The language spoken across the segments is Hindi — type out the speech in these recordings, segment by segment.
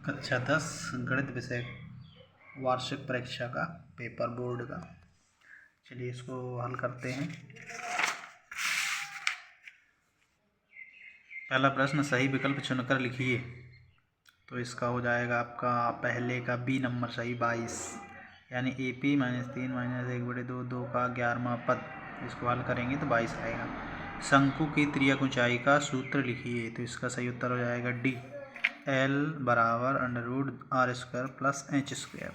कक्षा 10 गणित विषय वार्षिक परीक्षा का पेपर बोर्ड का। चलिए इसको हल करते हैं। पहला प्रश्न, सही विकल्प चुनकर लिखिए। तो इसका हो जाएगा आपका पहले का बी नंबर सही 22, यानी AP -3 -1/2 2 का 11वां पद। इसको हल करेंगे तो 22 आएगा। शंकु की त्रियक ऊंचाई का सूत्र लिखिए। तो इसका सही उत्तर हो जाएगा D, L = √r² + h²।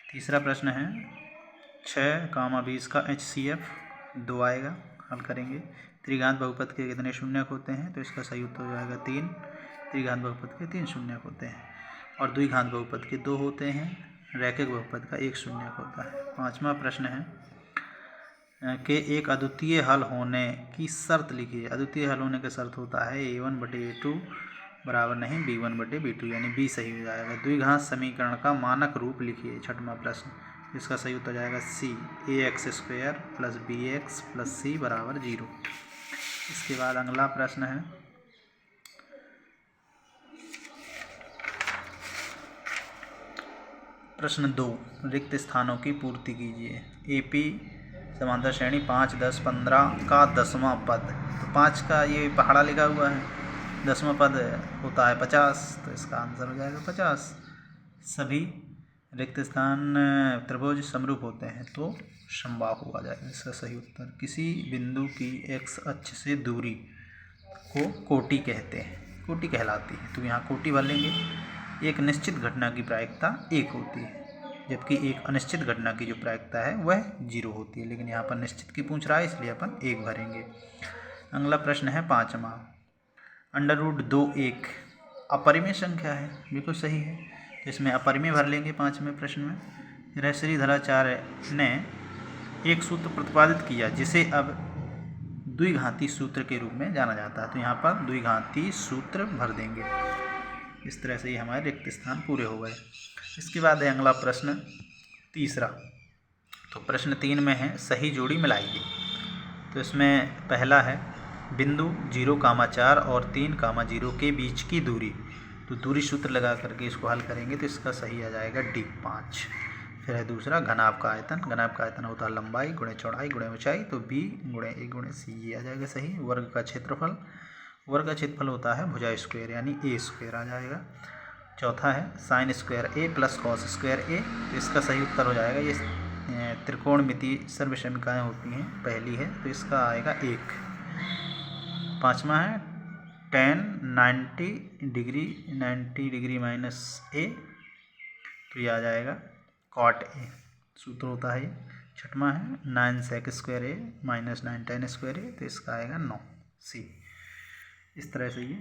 तीसरा प्रश्न है 6, 20 का HCF 2 आएगा, हल करेंगे। त्रिघात बहुपद के कितने शून्यक होते हैं? तो इसका सही उत्तर हो जाएगा 3। त्रिघात बहुपद के 3 शून्यक होते हैं और द्विघात बहुपद के 2 होते हैं। रैखिक बहुपद का 1 शून्यक होता है। पांचवा प्रश्न है कि एक अद्वितीय हल होने की शर्त लिखिए। अद्वितीय हल होने की शर्त होता है A1/A2 बराबर नहीं B1/B2, यानी B सही हो जाएगा। द्विघात समीकरण का मानक रूप लिखिए। छठवां प्रश्न, इसका सही उत्तर जाएगा C, AX² + BX + C = 0। इसके बाद अगला प्रश्न है प्रश्न 2, रिक्त स्थानों की पूर्ति कीजिए। AP समांतर श्रेणी 5, 10, 15 का 10वां पद। तो 5 का ये पहाड़ा लिखा हुआ है, 10वां पद होता है 50, तो इसका आंसर हो जाएगा 50। सभी रिक्त स्थान त्रिभुज समरूप होते हैं तो समबाहु आ जाएगा इसका सही उत्तर। किसी बिंदु की x अक्ष से दूरी को कोटि कहते हैं, कोटि कहलाती है। तो यहाँ कोटि भर लेंगे। एक निश्चित घटना की प्रायिकता 1 होती है, जबकि एक अनिश्चित घटना की जो प्रायिकता है वह 0 होती है, लेकिन यहाँ पर निश्चित की पूछ रहा है इसलिए अपन 1 भरेंगे। अगला प्रश्न है 5वां, √2 एक अपरिमेय संख्या है, बिल्कुल सही है। तो इसमें अपरिमेय भर लेंगे 5वें प्रश्न में। श्रीधराचार्य ने एक सूत्र प्रतिपादित किया जिसे अब द्विघाती सूत्र के रूप में जाना जाता है। तो यहाँ पर द्विघाती सूत्र भर देंगे। इस तरह से ही हमारे रिक्त स्थान पूरे हो गए। इसके बाद है अगला प्रश्न तीसरा। तो प्रश्न 3 में है सही जोड़ी मिलाइए। तो इसमें पहला है बिंदु 0, 4 और 3, 0 के बीच की दूरी। तो दूरी सूत्र लगा करके इसको हल करेंगे तो इसका सही आ जाएगा D, 5। फिर है दूसरा घनाभ का आयतन। घनाभ का आयतन होता है लंबाई गुणे चौड़ाई गुणे ऊंचाई, तो B × A × C ये आ जाएगा सही। वर्ग का क्षेत्रफल, वर्ग का क्षेत्रफल होता है भुजा स्क्वायर, यानी A² आ जाएगा। चौथा है sin² A + cos²A, तो इसका सही उत्तर हो जाएगा, ये त्रिकोणमितीय सर्वसमीकरण होती हैं, पहली है, तो इसका आएगा 1। पाँचवा है tan 90 डिग्री -A, तो ये आ जाएगा cot A, सूत्र होता है। छठवां है 9sec²A - 9tan²A, तो इसका आएगा 9 C। इस तरह से ये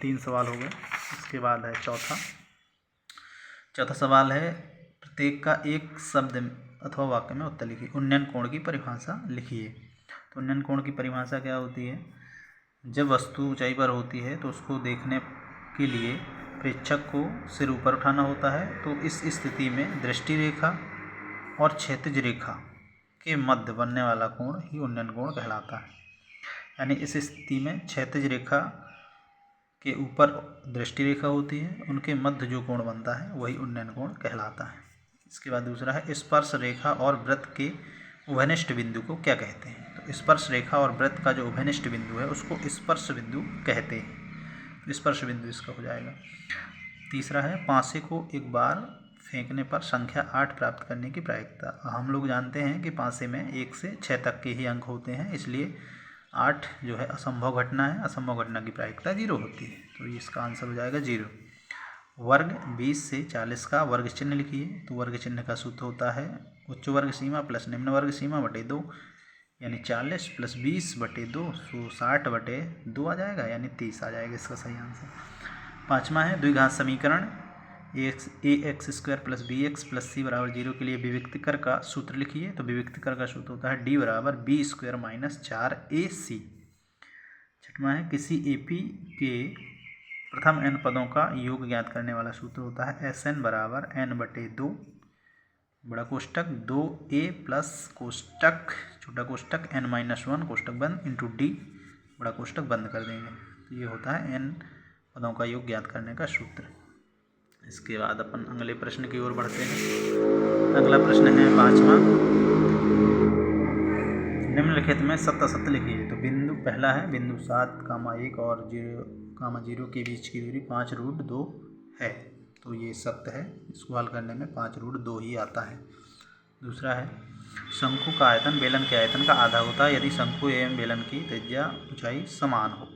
3 सवाल हो गए। इसके बाद है चौथा सवाल है प्रत्येक का एक शब्द अथवा वाक्य में उत्तर लिखिए। उन्नयन कोण की परिभाषा लिखिए। तो उन्नयन कोण की परिभाषा क्या होती है? जब वस्तु ऊंचाई पर होती है तो उसको देखने के लिए प्रेक्षक को सिर ऊपर उठाना होता है, तो इस स्थिति में दृष्टि रेखा और क्षैतिज रेखा के मध्य बनने वाला कोण ही उन्नयन कोण कहलाता है। यानी इस स्थिति में क्षैतिज रेखा के ऊपर दृष्टि रेखा होती है, उनके मध्य जो कोण बनता है वही उन्नयन कोण कहलाता है। इसके बाद दूसरा है स्पर्श रेखा और वृत्त के उभयनिष्ठ बिंदु को क्या कहते हैं? तो स्पर्श रेखा और वृत्त का जो उभयनिष्ठ बिंदु है उसको स्पर्श बिंदु कहते हैं। स्पर्श बिंदु इसका हो जाएगा। तीसरा है पासे को एक बार फेंकने पर संख्या 8 प्राप्त करने की प्रायिकता। हम लोग जानते हैं कि पासे में 1 से 6 तक के ही अंक होते हैं, इसलिए 8 जो है असंभव घटना है, असंभव घटना की प्रायिकता 0 होती है, तो इसका आंसर हो जाएगा 0। वर्ग 20 से 40 का वर्ग चिन्ह लिखिए। तो वर्ग चिन्ह का सूत्र होता है उच्च वर्ग सीमा प्लस निम्न वर्ग सीमा बटे 2, यानी 40 + 20/2, तो 60/2 आ जाएगा, यानी 30 आ जाएगा इसका सही आंसर। पाँचवा है द्विघात समीकरण AX² + BX + C = 0 के लिए विविक्तिकर का सूत्र लिखिए। तो विविक्तिकर का सूत्र होता है D = B² - 4AC। छठवां है किसी AP के प्रथम n पदों का योग ज्ञात करने वाला सूत्र होता है SN = n/2 बड़ा कोष्टक 2A प्लस कोष्टक छोटा कोष्टक n - 1 कोष्टक बंद × D बड़ा कोष्टक बंद कर देंगे, तो ये होता है n पदों का योग ज्ञात करने का सूत्र। इसके बाद अपन अगले प्रश्न की ओर बढ़ते हैं। अगला प्रश्न है 5वां, निम्नलिखित में सत्य असत्य लिखिए। तो बिंदु पहला है बिंदु 7,1 और 0,0 के बीच की दूरी 5√2 है, तो ये सत्य है। इसको हल करने में 5√2 ही आता है। दूसरा है शंकु का आयतन बेलन के आयतन का आधा होता है यदि शंकु एवं बेलन की त्रिज्या ऊंचाई समान हो,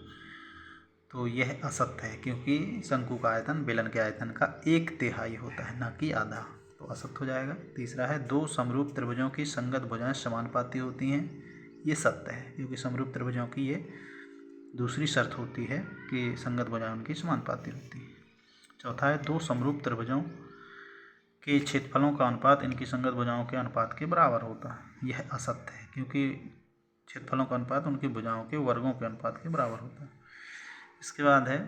तो यह असत्य है क्योंकि शंकु का आयतन बेलन के आयतन का 1/3 होता है, न कि आधा, तो असत्य हो जाएगा। तीसरा है दो समरूप त्रिभुजों की संगत भुजाएं समानुपाती होती हैं, ये सत्य है क्योंकि समरूप त्रिभुजों की ये दूसरी शर्त होती है कि संगत भुजाएं उनकी समानुपाती होती है। चौथा है दो समरूप त्रिभुजों के क्षेत्रफलों का अनुपात इनकी संगत भुजाओं के अनुपात के बराबर होता है, यह असत्य है क्योंकि क्षेत्रफलों का अनुपात उनकी भुजाओं के वर्गों के अनुपात के बराबर होता है। इसके बाद है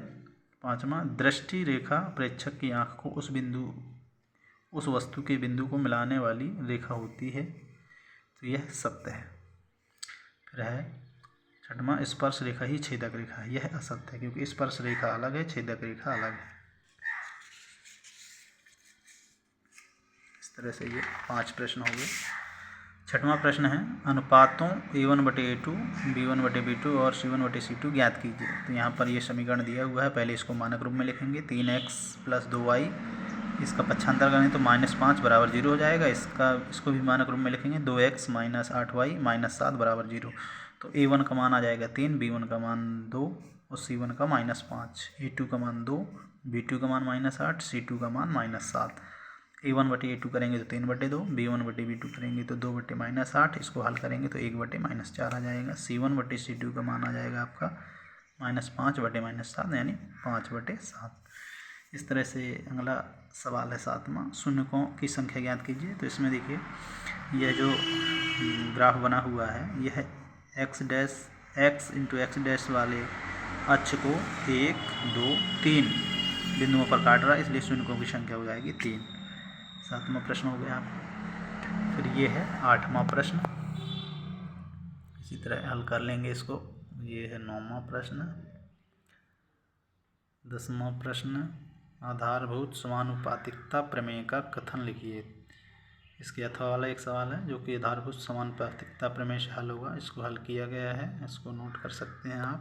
5वां, दृष्टि रेखा प्रेक्षक की आँख को उस वस्तु के बिंदु को मिलाने वाली रेखा होती है, तो यह सत्य है। फिर है 6वां, स्पर्श रेखा ही छेदक रेखा है, यह असत्य है क्योंकि स्पर्श रेखा अलग है, छेदक रेखा अलग है। इस तरह से ये 5 प्रश्न हो गए। 6वां प्रश्न है अनुपातों A1/A2, B1/B2 और C1/C2 ज्ञात कीजिए। तो यहाँ पर ये समीकरण दिया हुआ है, पहले इसको मानक रूप में लिखेंगे। 3x + 2y, इसका पक्षांतर करें तो -5 = 0 हो जाएगा। इसको भी मानक रूप में लिखेंगे। 2x - 8y - 7 = 0। तो A1 का मान आ जाएगा 3, B1 का मान 2 और C1 का -5, A2 का मान 2, B2 का मान -8, C2 का मान -7। A1/A2 करेंगे तो 3/2, B1/B2 करेंगे तो 2/-8, इसको हल करेंगे तो 1/-4 आ जाएगा। C1/C2 का मान आ जाएगा आपका -5/-7 यानी 5/7। इस तरह से अगला सवाल है 7वां, शून्यकों की संख्या ज्ञात कीजिए। तो इसमें देखिए यह जो ग्राफ बना हुआ है यह x × x' वाले अक्ष को 1, 2, 3 बिंदुओं पर काट रहा है, इसलिए शून्यकों की संख्या हो जाएगी 3। 7वां प्रश्न हो गया आपका। फिर ये है 8वां प्रश्न, इसी तरह हल कर लेंगे इसको। ये है 9वां प्रश्न। 10वां प्रश्न, आधारभूत समानुपातिकता प्रमेय का कथन लिखिए। इसके अथवा वाला एक सवाल है जो कि आधारभूत समानुपातिकता प्रमेय से हल होगा, इसको हल किया गया है, इसको नोट कर सकते हैं आप।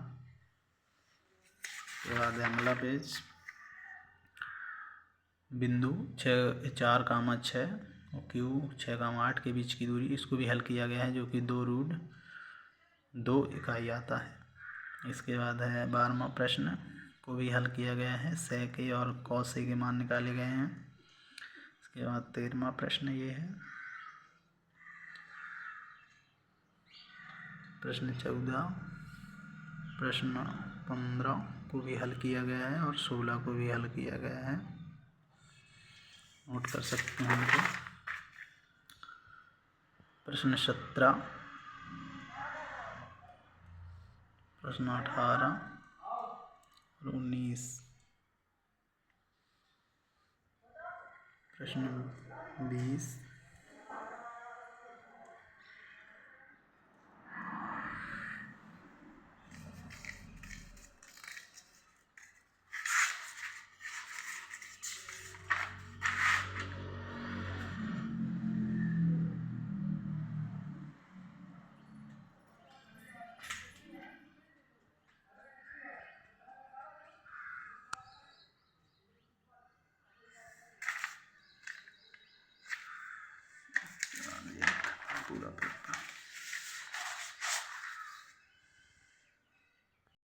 उसके बाद अगला पेज, बिंदु 4,6 और Q 6,8 के बीच की दूरी, इसको भी हल किया गया है जो कि 2√2 इकाई आता है। इसके बाद है 12वां प्रश्न, को भी हल किया गया है, sec के और cos के मान निकाले गए हैं। इसके बाद 13वां प्रश्न ये है। प्रश्न 14, प्रश्न 15 को भी हल किया गया है और 16 को भी हल किया गया है, नोट कर सकते हैं इनको। प्रश्न 17, प्रश्न 18 और 19, प्रश्न 20, पूरा